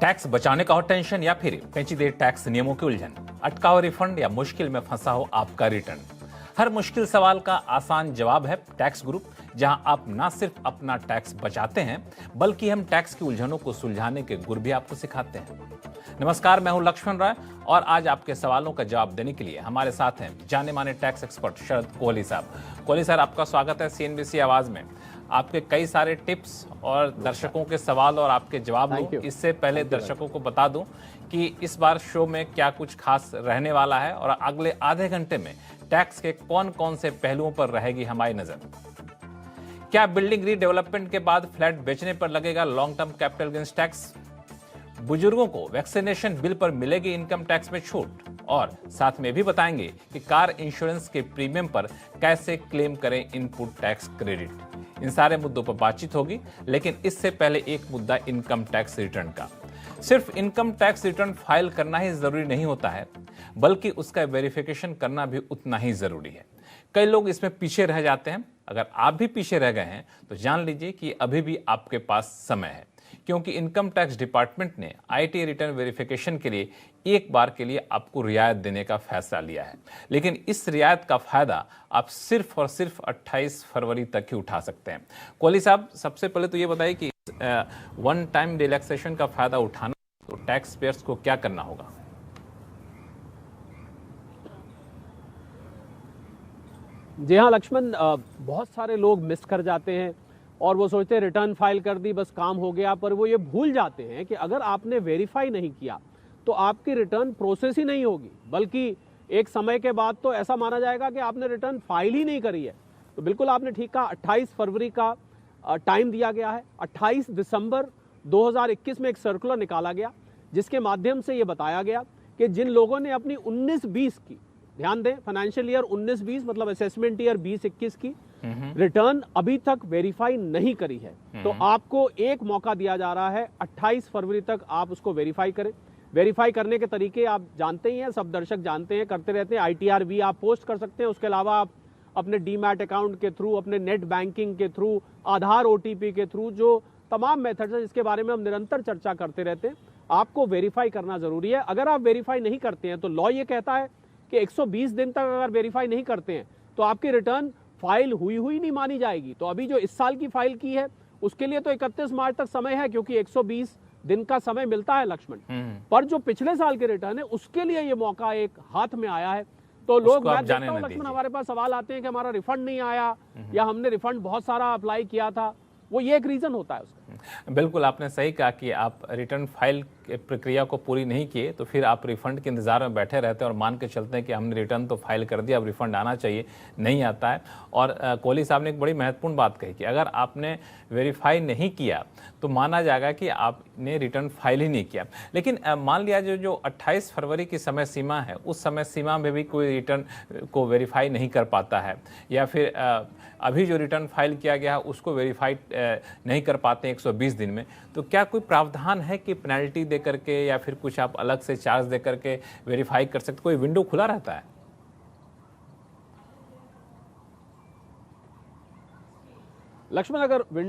Tax बचाने का हो टेंशन या फिर पेचीदे टैक्स नियमों की उलझन, अटका हो रिफंड या मुश्किल में फंसा हो आपका रिटर्न। हर मुश्किल सवाल का आसान जवाब है टैक्स ग्रुप, जहां आप ना सिर्फ अपना टैक्स बचाते हैं बल्कि हम टैक्स की उलझनों को सुलझाने के गुर भी आपको सिखाते हैं। नमस्कार, मैं हूं लक्ष्मण राय और आज आपके सवालों का जवाब देने के लिए हमारे साथ हैं जाने माने टैक्स एक्सपर्ट शरद कोहली साहब। कोहली सर, आपका स्वागत है सीएनबीसी आवाज में। आपके कई सारे टिप्स और दर्शकों के सवाल और आपके जवाब लूं। इससे पहले दर्शकों को बता दूं कि इस बार शो में क्या कुछ खास रहने वाला है और अगले आधे घंटे में टैक्स के कौन कौन से पहलुओं पर रहेगी हमारी नजर। क्या बिल्डिंग रीडेवलपमेंट के बाद फ्लैट बेचने पर लगेगा long term capital gains tax? बुजुर्गों को वैक्सीनेशन बिल पर मिलेगी इनकम टैक्स में छूट, और साथ में भी बताएंगे कि कार इंश्योरेंस के प्रीमियम पर कैसे क्लेम करें इनपुट टैक्स क्रेडिट। इन सारे मुद्दों पर बातचीत होगी, लेकिन इससे पहले एक मुद्दा इनकम टैक्स रिटर्न का। सिर्फ इनकम टैक्स रिटर्न फाइल करना ही जरूरी नहीं होता है, बल्कि उसका वेरिफिकेशन करना भी उतना ही जरूरी है। कई लोग इसमें पीछे रह जाते हैं। अगर आप भी पीछे रह गए हैं तो जान लीजिए कि अभी भी आपके पास समय है, क्योंकि इनकम टैक्स डिपार्टमेंट ने आईटी रिटर्न वेरिफिकेशन के लिए एक बार के लिए आपको रियायत देने का फैसला लिया है। लेकिन इस रियायत का फायदा आप सिर्फ और सिर्फ 28 फरवरी तक ही उठा सकते हैं। कोहली साहब, सबसे पहले तो ये बताइए कि वन टाइम रिलैक्सेशन का फायदा उठाना तो टैक्स पेयर्स को क्या करना होगा? जी हाँ लक्ष्मण, बहुत सारे लोग मिस कर जाते हैं और वो सोचते हैं रिटर्न फाइल कर दी बस काम हो गया, पर वो ये भूल जाते हैं कि अगर आपने वेरीफाई नहीं किया तो आपकी रिटर्न प्रोसेस ही नहीं होगी, बल्कि एक समय के बाद तो ऐसा माना जाएगा कि आपने रिटर्न फाइल ही नहीं करी है। तो बिल्कुल आपने ठीक कहा, 28 फरवरी का टाइम दिया गया है। 28 दिसंबर 2021 में एक सर्कुलर निकाला गया जिसके माध्यम से ये बताया गया कि जिन लोगों ने अपनी 19-20 की, ध्यान दें, फाइनेंशियल ईयर 19-20 मतलब असेसमेंट ईयर 20-21 की रिटर्न अभी तक वेरीफाई नहीं करी है, तो आपको एक मौका दिया जा रहा है 28 फरवरी तक आप उसको वेरीफाई करें। वेरीफाई करने के तरीके आप जानते ही हैं, सब दर्शक जानते हैं, करते रहते हैं। ITR भी आप पोस्ट कर सकते हैं। उसके अलावा आप अपने डीमैट अकाउंट के थ्रू, अपने नेट बैंकिंग के थ्रू, आधार OTP के थ्रू, जो तमाम मेथड्स हैं जिसके बारे में हम निरंतर चर्चा करते रहते हैं, आपको वेरीफाई करना जरूरी है। अगर आप वेरीफाई नहीं करते हैं तो लॉ ये कहता है कि 120 दिन तक अगर वेरीफाई नहीं करते हैं तो आपकी रिटर्न फाइल हुई नहीं मानी जाएगी। तो अभी जो इस साल की फाइल की है उसके लिए तो 31 मार्च तक समय है, क्योंकि 120 दिन का समय मिलता है लक्ष्मण। पर जो पिछले साल के रिटर्न है उसके लिए ये मौका एक हाथ में आया है। तो लोग, मैं देखता हूं लक्ष्मण, हमारे पास सवाल आते हैं कि हमारा रिफंड नहीं आया या हमने रिफंड बहुत सारा अप्लाई किया था। वो ये एक रीजन होता है उसका। बिल्कुल, आपने सही कहा कि आप रिटर्न फाइल प्रक्रिया को पूरी नहीं किए तो फिर आप रिफंड के इंतजार में बैठे रहते हैं और मान के चलते हैं कि हमने रिटर्न तो फाइल कर दिया, अब रिफंड आना चाहिए, नहीं आता है। और कोहली साहब ने एक बड़ी महत्वपूर्ण बात कही कि अगर आपने वेरीफाई नहीं किया तो माना जाएगा कि आपने रिटर्न फाइल ही नहीं किया। लेकिन मान लिया जो 28 फरवरी की समय सीमा है, उस समय सीमा में भी कोई रिटर्न को वेरीफाई नहीं कर पाता है, या फिर अभी जो रिटर्न फाइल किया गया है उसको वेरीफाई नहीं कर पाते 120 दिन में, तो क्या कोई प्रावधान है कि पेनल्टी दे करके या फिर कुछ आप अलग से चार्ज दे करके वेरीफाई कर सकते? कोई विंडो खुला रहता है? लक्ष्मण, अगर विंडो